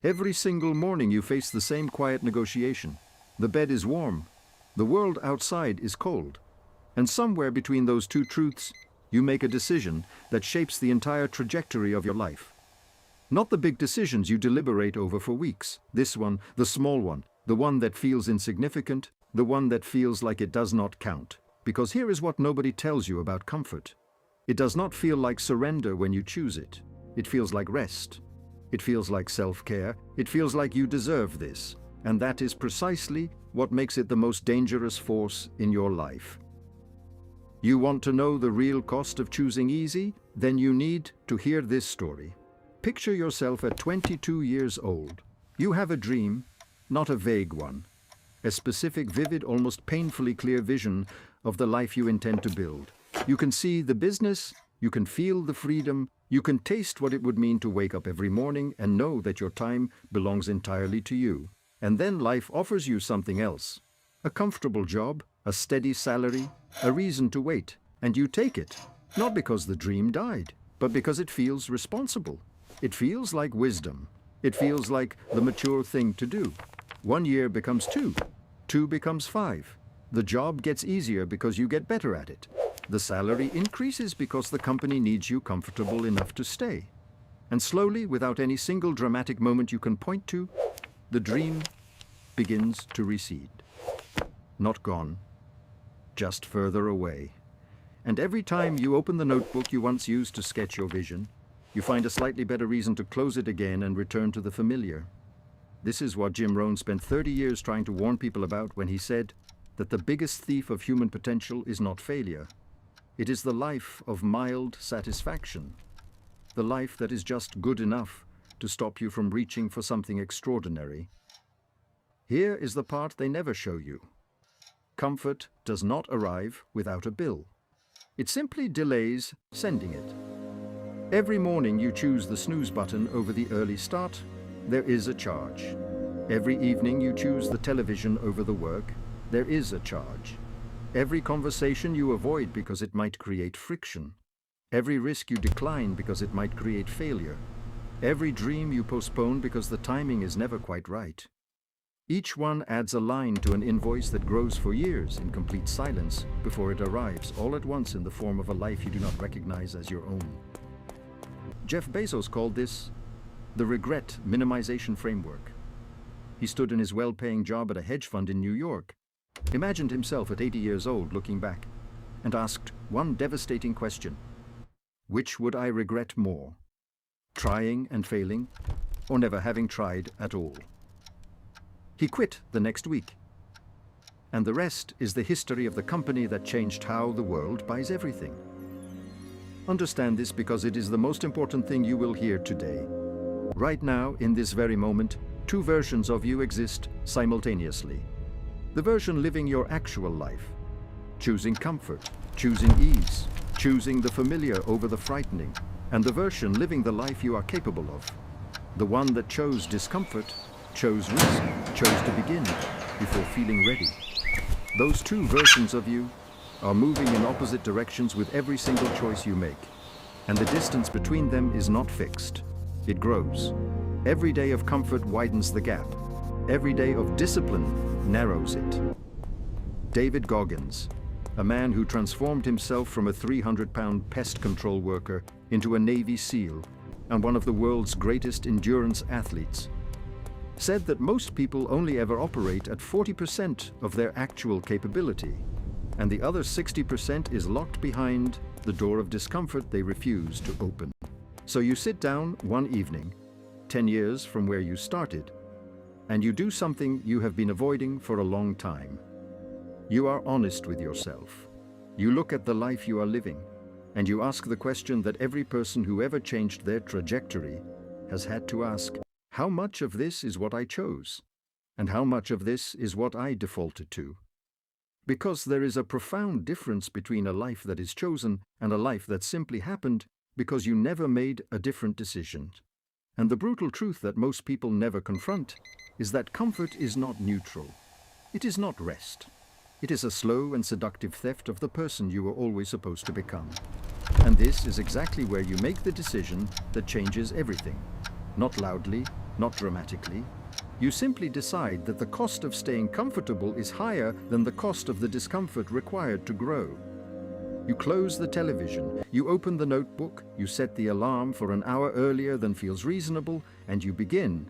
Every single morning you face the same quiet negotiation. The bed is warm. The world outside is cold. And somewhere between those two truths, you make a decision that shapes the entire trajectory of your life. Not the big decisions you deliberate over for weeks. This one, the small one, the one that feels insignificant, the one that feels like it does not count. Because here is what nobody tells you about comfort. It does not feel like surrender when you choose it. It feels like rest. It feels like self-care. It feels like you deserve this. And that is precisely what makes it the most dangerous force in your life. You want to know the real cost of choosing easy? Then you need to hear this story. Picture yourself at 22 years old. You have a dream, not a vague one. A specific, vivid, almost painfully clear vision of the life you intend to build. You can see the business, you can feel the freedom, you can taste what it would mean to wake up every morning and know that your time belongs entirely to you. And then life offers you something else. A comfortable job, a steady salary, a reason to wait. And you take it, not because the dream died, but because it feels responsible. It feels like wisdom. It feels like the mature thing to do. 1 year becomes 2. 2 becomes 5. The job gets easier because you get better at it. The salary increases because the company needs you comfortable enough to stay. And slowly, without any single dramatic moment you can point to, the dream begins to recede. Not gone, just further away. And every time you open the notebook you once used to sketch your vision, you find a slightly better reason to close it again and return to the familiar. This is what Rohn spent 30 years trying to warn people about when he said that the biggest thief of human potential is not failure. It is the life of mild satisfaction. The life that is just good enough to stop you from reaching for something extraordinary. Here is the part they never show you. Comfort does not arrive without a bill. It simply delays sending it. Every morning you choose the snooze button over the early start, there is a charge. Every evening you choose the television over the work, there is a charge. Every conversation you avoid because it might create friction. Every risk you decline because it might create failure. Every dream you postpone because the timing is never quite right. Each one adds a line to an invoice that grows for years in complete silence before it arrives all at once in the form of a life you do not recognize as your own. Jeff Bezos called this the regret minimization framework. He stood in his well-paying job at a hedge fund in New York, imagined himself at 80 years old looking back, and asked one devastating question. Which would I regret more? Trying and failing, or never having tried at all? He quit the next week. And the rest is the history of the company that changed how the world buys everything. Understand this because it is the most important thing you will hear today. Right now, in this very moment, 2 versions of you exist simultaneously. The version living your actual life, choosing comfort, choosing ease, choosing the familiar over the frightening, and the version living the life you are capable of. The one that chose discomfort, chose risk, chose to begin before feeling ready. Those 2 versions of you are moving in opposite directions with every single choice you make. And the distance between them is not fixed. It grows. Every day of comfort widens the gap. Every day of discipline narrows it. David Goggins, a man who transformed himself from a 300-pound pest control worker into a Navy SEAL and one of the world's greatest endurance athletes, said that most people only ever operate at 40% of their actual capability, and the other 60% is locked behind the door of discomfort they refuse to open. So you sit down one evening, 10 years from where you started, and you do something you have been avoiding for a long time. You are honest with yourself. You look at the life you are living, and you ask the question that every person who ever changed their trajectory has had to ask: how much of this is what I chose? And how much of this is what I defaulted to? Because there is a profound difference between a life that is chosen and a life that simply happened because you never made a different decision. And the brutal truth that most people never confront is that comfort is not neutral. It is not rest. It is a slow and seductive theft of the person you were always supposed to become. And this is exactly where you make the decision that changes everything. Not loudly, not dramatically. You simply decide that the cost of staying comfortable is higher than the cost of the discomfort required to grow. You close the television, you open the notebook, you set the alarm for an hour earlier than feels reasonable, and you begin.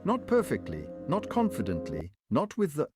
Not perfectly, not confidently, not with the